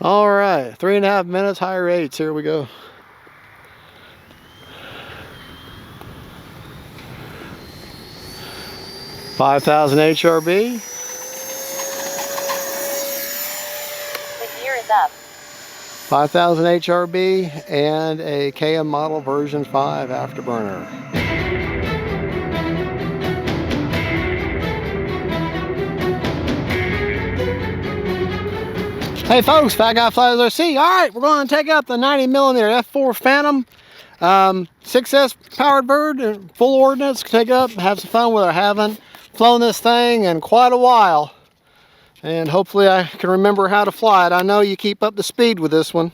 All right, 3.5 minutes, high rates. Here we go. $5,000 HRB. The gear is up. 5,000 HRB and a KM model version 5 afterburner. Hey folks, Fat Guy Flies RC. All right, we're going to take up the 90mm F-4 Phantom 6S powered bird, full ordnance. Take it up, have some fun with it. I haven't flown this thing in quite a while, and hopefully I can remember how to fly it. I know you keep up the speed with this one,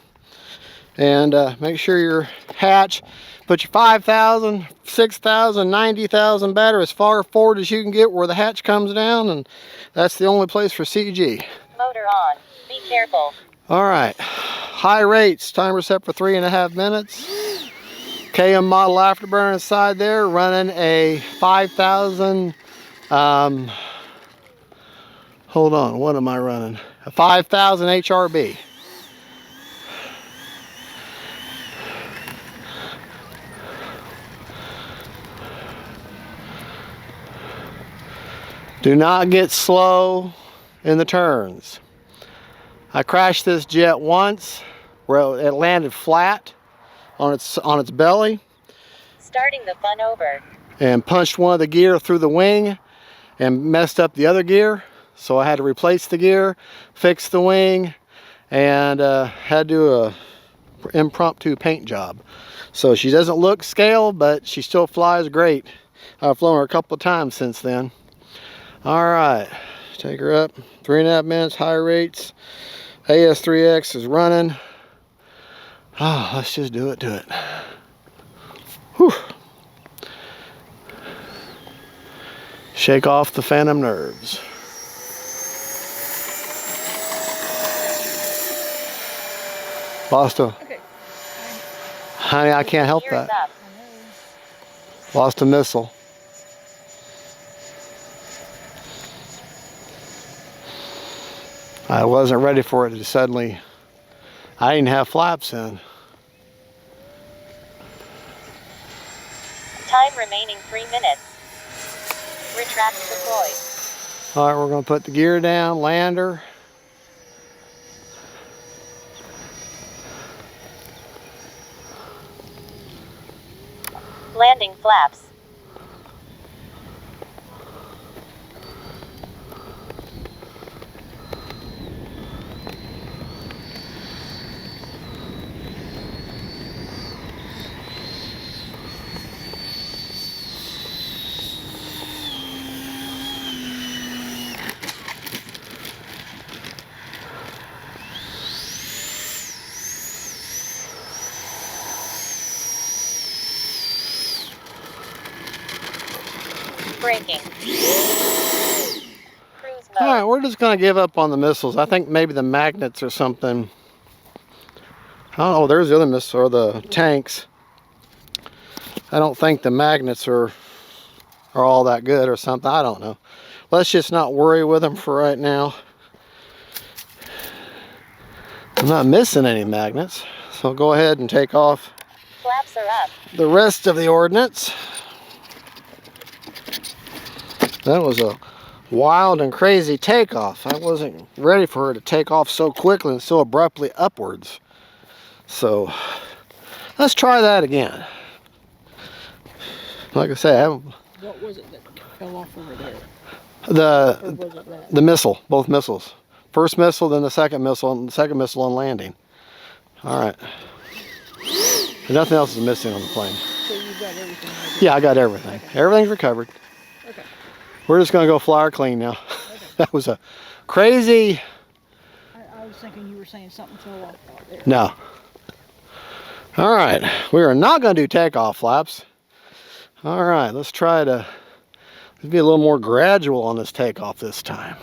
and make sure your hatch, put your 5,000, 6,000, 90,000 battery as far forward as you can get where the hatch comes down, and that's the only place for CG. Motor on. Be careful. All right, high rates, timer set for 3.5 minutes. KM model afterburner inside there, running a 5,000, hold on, what am I running? A 5,000 HRB. Do not get slow in the turns. I crashed this jet once where it landed flat on its belly. Starting the fun over. And punched one of the gear through the wing and messed up the other gear. So I had to replace the gear, fix the wing, and had to do a impromptu paint job. So she doesn't look scale, but she still flies great. I've flown her a couple of times since then. All right, take her up. 3.5 minutes, high rates. AS3X is running. Oh, let's just do it to it. Whew. Shake off the phantom nerves. Lost a... Okay. Honey, I can't help that. Lost a missile. I wasn't ready for it to suddenly... I didn't have flaps in. Time remaining 3 minutes. Retract deployed. All right, we're going to put the gear down, land her. Landing flaps. Braking. Cruise mode. All right, we're just going to give up on the missiles. I think maybe the magnets or something. Oh, there's the other missile, or the tanks. I don't think the magnets are all that good or something. I don't know. Let's just not worry with them for right now. I'm not missing any magnets, so I'll go ahead and take off Flaps are up. the rest of the ordnance. That was a wild and crazy takeoff. I wasn't ready for her to take off so quickly and so abruptly upwards. So let's try that again. Like I say, What was it that fell off over there? the missile, both missiles. First missile, then the second missile, and the second missile on landing. All right. Nothing else is missing on the plane. So you got everything right? Yeah, I got everything. Okay. Everything's recovered. Okay. We're just gonna go fly her clean now. Okay. That was a crazy. I was thinking you were saying something fell off out there. No. All right, we are not gonna do takeoff flaps. All right, let's try to be a little more gradual on this takeoff this time.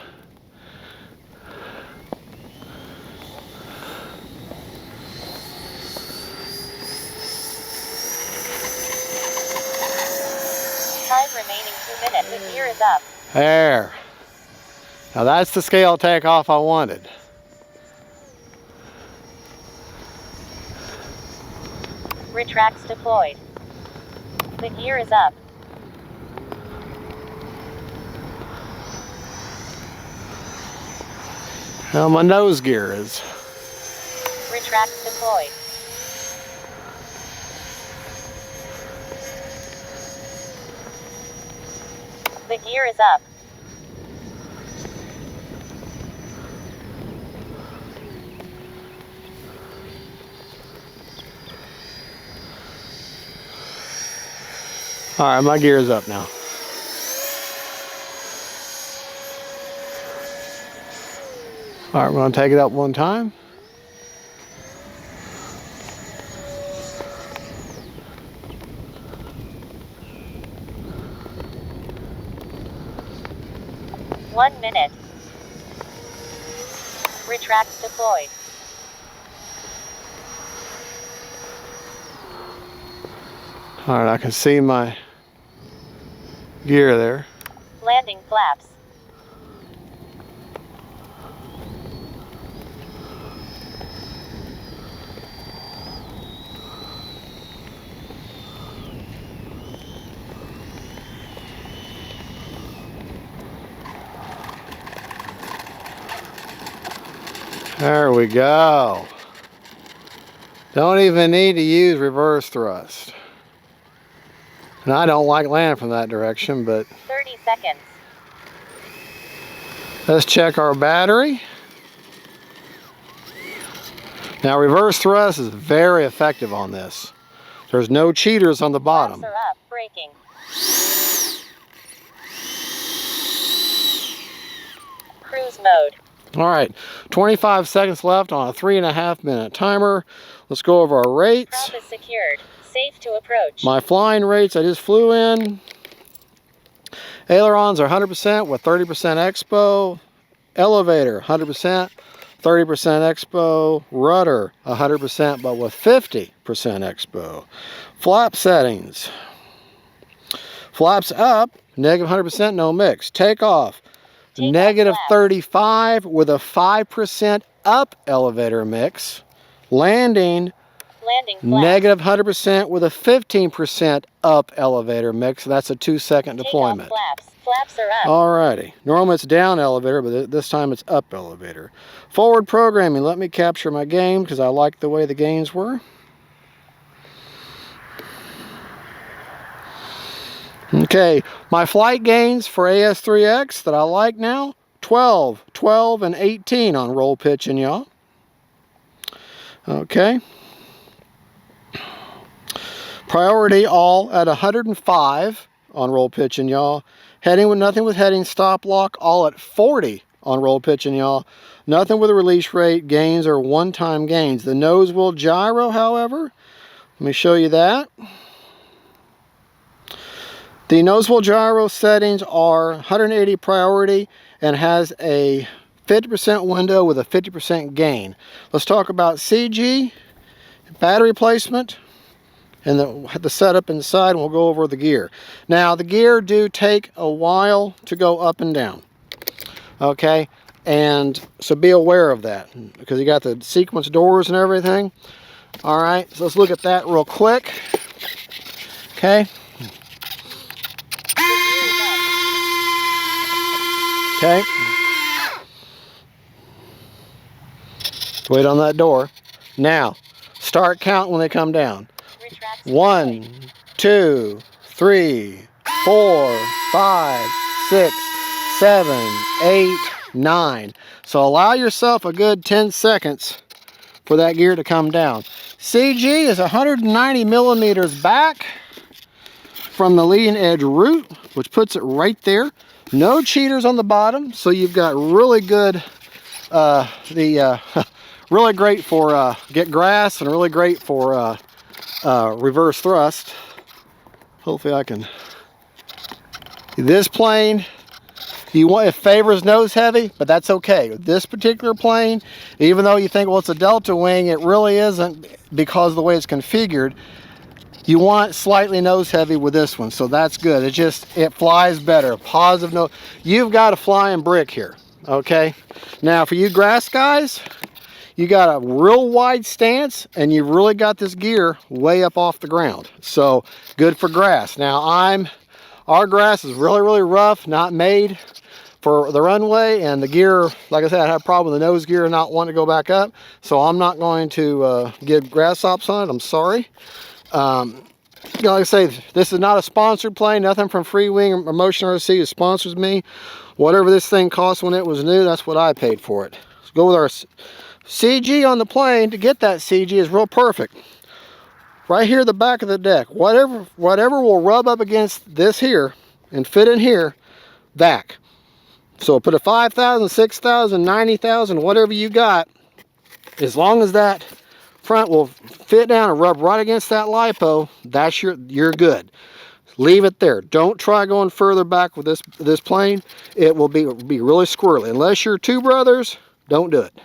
Time remaining 2 minutes. The gear is up. There. Now that's the scale takeoff I wanted. Retracts deployed. The gear is up. Now my nose gear is. Retracts deployed. The gear is up. All right, my gear is up now. All right, we're gonna take it up one time. One minute. Retracts deployed. All right, I can see my gear there. Landing flaps. There we go. Don't even need to use reverse thrust. And I don't like landing from that direction, but 30 seconds. let's check our battery. Now reverse thrust is very effective on this. There's no cheaters on the bottom. Flaps are up. Braking. Cruise mode. All right, 25 seconds left on a 3.5 minute timer. Let's go over our rates. Prop is secured. Safe to approach. My flying rates I just flew in. Ailerons are 100% with 30% expo. Elevator 100%, 30% expo. Rudder 100% but with 50% expo. Flap settings. Flaps up, negative 100%, no mix. Takeoff, negative 35 with a 5% up elevator mix. Landing, negative 100% with a 15% up elevator mix. That's a 2-second deployment. Flaps are up. Alrighty. Normally it's down elevator, but this time it's up elevator. Forward programming. Let me capture my game because I like the way the gains were. Okay, my flight gains for AS3X that I like now, 12, 12, and 18 on roll, pitch, and yaw. Okay. Priority all at 105 on roll, pitch, and yaw. Heading with nothing with heading, stop lock all at 40 on roll, pitch, and yaw. Nothing with a release rate. Gains are one-time gains. The nose will gyro, however. Let me show you that. The nose wheel gyro settings are 180 priority and has a 50% window with a 50% gain. Let's talk about CG, battery placement, and the setup inside, and we'll go over the gear. Now, the gear do take a while to go up and down, okay? And so be aware of that because you got the sequence doors and everything. All right, so let's look at that real quick, okay? Okay. Wait on that door. Now, start counting when they come down. 1, 2, 3, 4, 5, 6, 7, 8, 9. So allow yourself a good 10 seconds for that gear to come down. CG is 190 millimeters back from the leading edge root, which puts it right there. No cheaters on the bottom, so you've got really good, really great for get grass and really great for reverse thrust. Hopefully I can. This plane, it favors nose heavy, but that's okay. This particular plane, even though you think, well, it's a delta wing, it really isn't because of the way it's configured. You want slightly nose heavy with this one, so that's good. It flies better. Positive note. You've got a flying brick here, okay? Now, for you grass guys, you got a real wide stance and you've really got this gear way up off the ground. So good for grass. Now our grass is really, really rough, not made for the runway, and the gear, like I said, I had a problem with the nose gear not wanting to go back up, so I'm not going to give grass hops on it. I'm sorry. Like I say, this is not a sponsored plane. Nothing from FREEWING or Motion RC that sponsors me. Whatever this thing cost when it was new, that's what I paid for it. Let's go with our CG on the plane. To get that CG is real perfect. Right here, the back of the deck. Whatever will rub up against this here and fit in here, back. So put a 5,000, 6,000, 90,000, whatever you got, as long as that front will fit down and rub right against that LiPo, that's you're good. Leave it there. Don't try going further back with this plane. It will be really squirrely. Unless you're Two Brothers, don't do it.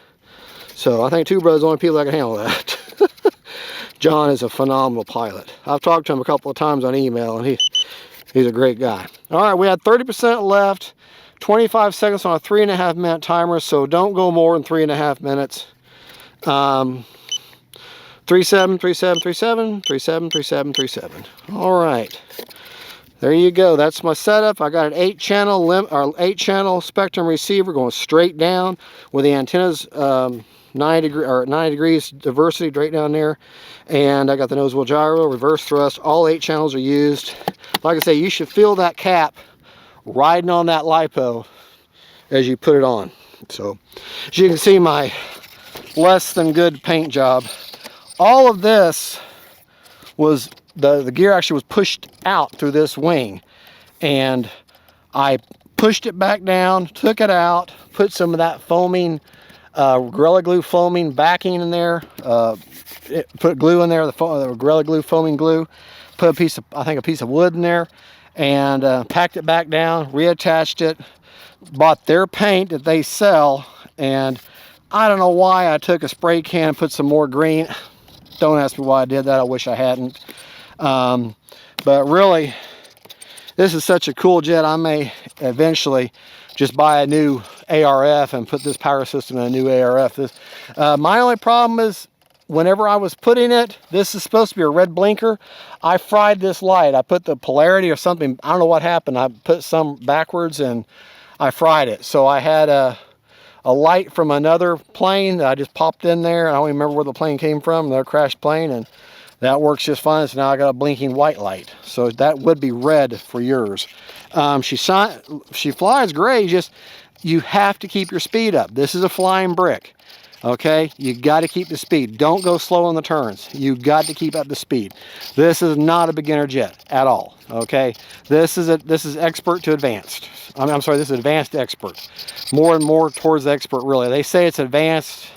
So I think Two Brothers are the only people that can handle that. John is a phenomenal pilot. I've talked to him a couple of times on email, and he's a great guy. All right, we had 30% left, 25 seconds on a 3.5 minute timer, so don't go more than 3.5 minutes. 37, 37, 37, 37, 37, 37. All right, there you go. That's my setup. I got an 8-channel Spectrum receiver going straight down with the antennas 90 degrees diversity right down there, and I got the nose wheel gyro, reverse thrust. All 8 channels are used. Like I say, you should feel that cap riding on that LiPo as you put it on. So as you can see, my less than good paint job. All of this was the gear actually was pushed out through this wing, and I pushed it back down, took it out, put some of that foaming Gorilla Glue foaming backing in there, put glue in there, the Gorilla Glue foaming glue, put a piece of, I think a piece of wood in there, and packed it back down, reattached it, bought their paint that they sell, and I don't know why I took a spray can and put some more green. Don't ask me why I did that. I wish I hadn't. But really, this is such a cool jet. I may eventually just buy a new ARF and put this power system in a new ARF. My only problem is whenever I was putting it, this is supposed to be a red blinker. I fried this light. I put the polarity or something. I don't know what happened. I put some backwards and I fried it. So I had a light from another plane that I just popped in there. I don't even remember where the plane came from, another crashed plane, and that works just fine. So now I got a blinking white light. So that would be red for yours. She flies great, just you have to keep your speed up. This is a flying brick. Okay, you got to keep the speed. Don't go slow on the turns. You got to keep up the speed. This is not a beginner jet at all. Okay, this is expert to advanced. I'm sorry, this is advanced to expert. More and more towards the expert, really. They say it's advanced,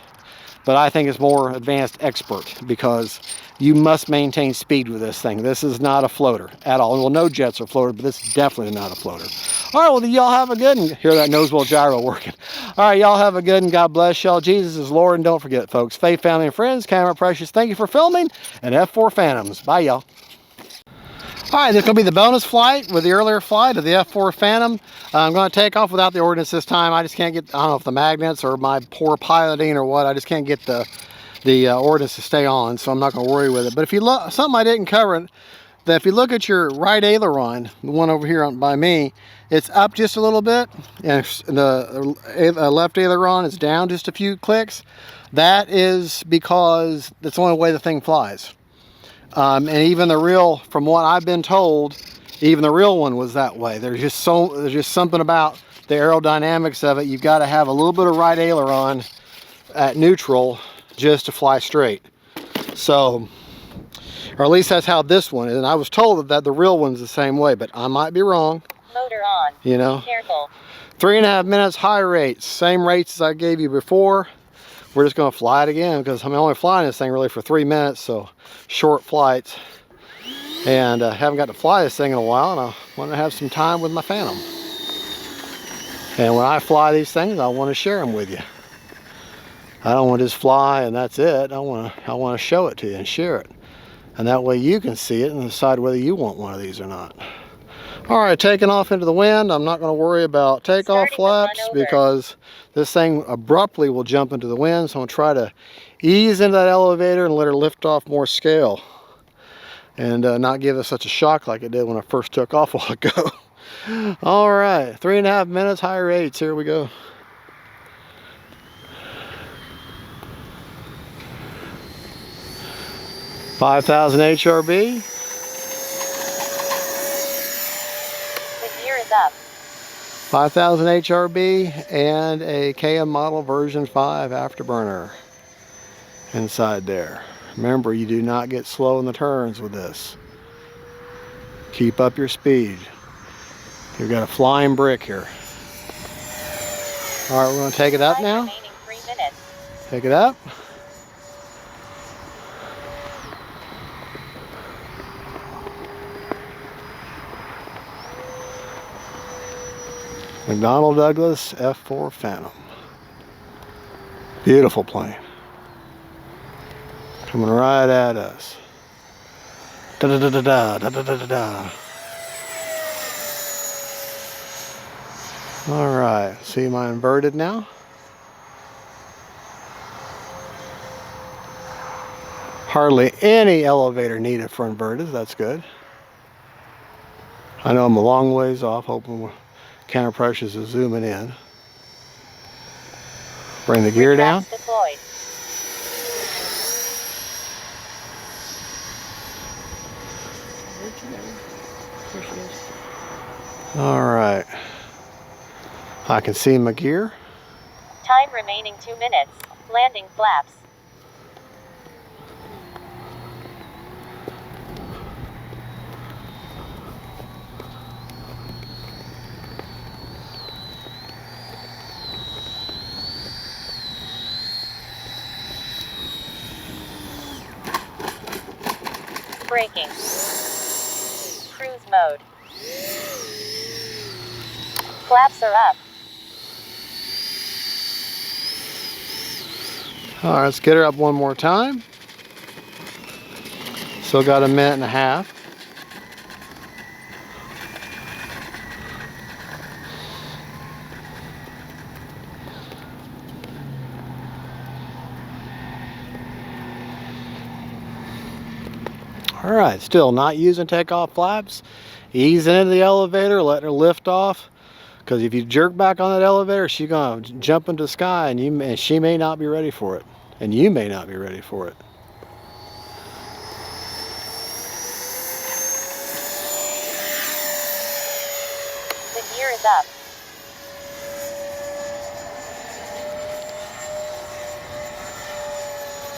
but I think it's more advanced expert because you must maintain speed with this thing. This is not a floater at all. Well, no jets are floater, but this is definitely not a floater. All right, well, y'all have a good one. Hear that nose wheel gyro working. All right, y'all have a good one. God bless y'all. Jesus is Lord, and don't forget, folks, faith, family, and friends, camera precious. Thank you for filming, and F4 Phantoms. Bye, y'all. All right, this will be the bonus flight with the earlier flight of the F4 Phantom. I'm going to take off without the ordnance this time. I just can't get, I don't know if the magnets or my poor piloting or what, I just can't get the ordnance to stay on, so I'm not going to worry with it. But if you look, something I didn't cover, that if you look at your right aileron, the one over here by me, it's up just a little bit, and the left aileron is down just a few clicks. That is because that's the only way the thing flies. And even the real, from what I've been told, even the real one was that way. There's just something about the aerodynamics of it. You've got to have a little bit of right aileron at neutral just to fly straight. So, or at least that's how this one is. And I was told that the real one's the same way, but I might be wrong. Motor on. You know. Careful. 3.5 minutes, high rates, same rates as I gave you before. We're just going to fly it again because I'm only flying this thing really for 3 minutes, so short flights. And haven't got to fly this thing in a while, and I want to have some time with my Phantom. And when I fly these things, I want to share them with you. I don't want to just fly and that's it. I want to show it to you and share it. And that way you can see it and decide whether you want one of these or not. All right, taking off into the wind. I'm not going to worry about takeoff Starting to run flaps over. because this thing abruptly will jump into the wind. So I'm going to try to ease into that elevator and let her lift off more scale and not give us such a shock like it did when I first took off a while ago. All right, 3.5 minutes, high rates. Here we go. $5,000 HRB. The gear is up. 5,000 HRB and a KM model version 5 afterburner inside there. Remember, you do not get slow in the turns with this. Keep up your speed. You've got a flying brick here. All right, we're going to take it up Time now. remaining 3 minutes. Take it up. McDonnell Douglas F-4 Phantom. Beautiful plane. Coming right at us. Da da da da da da da da da da. All right, see my inverted now? Hardly any elevator needed for inverted, that's good. I know I'm a long ways off, hoping counter pressures are zooming in. Bring the gear down. Retracts deployed. Where'd you go? There she is. All right. I can see my gear. Time remaining 2 minutes. Landing flaps. Braking. Cruise mode. Flaps are up. All right, let's get her up one more time. Still got 1.5 minutes. All right, still not using takeoff flaps. Easing into the elevator, letting her lift off. Because if you jerk back on that elevator, she's gonna jump into the sky, and she may not be ready for it, and you may not be ready for it. The gear is up.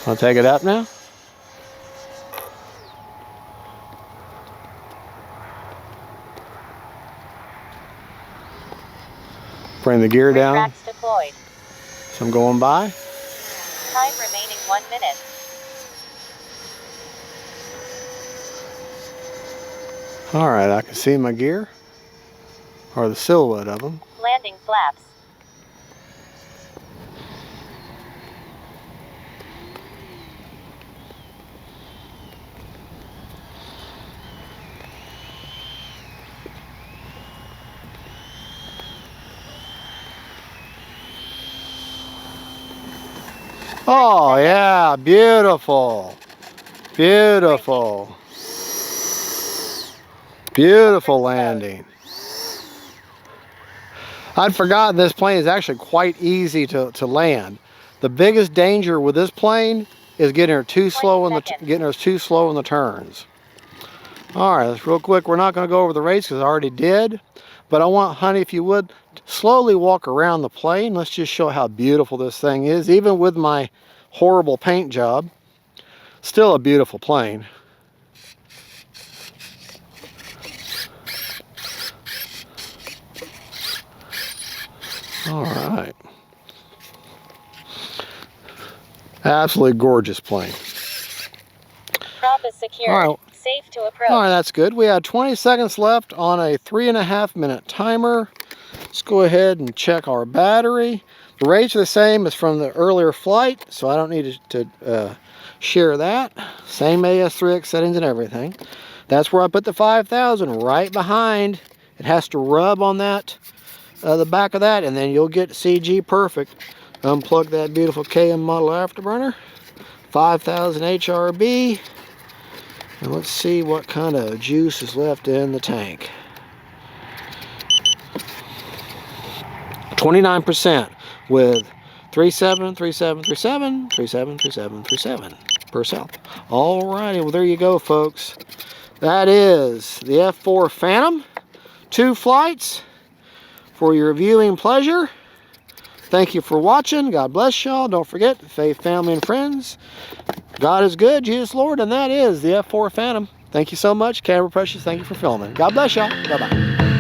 I'll take it up now. Bring the gear down. Retracts deployed. So I'm going by. Time remaining 1 minute. All right, I can see my gear, or the silhouette of them. Landing flaps. Oh yeah, beautiful. Beautiful. Beautiful landing. I'd forgotten this plane is actually quite easy to land. The biggest danger with this plane is getting her too slow in the turns. All right, let's real quick. We're not going to go over the rates because I already did, but I want, honey, if you would slowly walk around the plane. Let's just show how beautiful this thing is, even with my horrible paint job. Still a beautiful plane. All right. Absolutely gorgeous plane. Prop is secured. All right. Safe to approach. All right, that's good. We had 20 seconds left on a 3.5 minute timer. Let's go ahead and check our battery. The rates are the same as from the earlier flight, so I don't need to share that. Same AS3X settings and everything. That's where I put the 5,000, right behind It has to rub on that, the back of that, and then you'll get CG perfect. Unplug that beautiful KM model afterburner, 5000 HRB, and let's see what kind of juice is left in the tank. 29% with 37, 37, 37, 37, 37, 37 per cell. Alrighty, well there you go, folks. That is the F-4 Phantom. 2 flights for your viewing pleasure. Thank you for watching. God bless y'all. Don't forget, faith, family, and friends. God is good, Jesus Lord, and that is the F-4 Phantom. Thank you so much. Camera Precious, thank you for filming. God bless y'all. Bye-bye.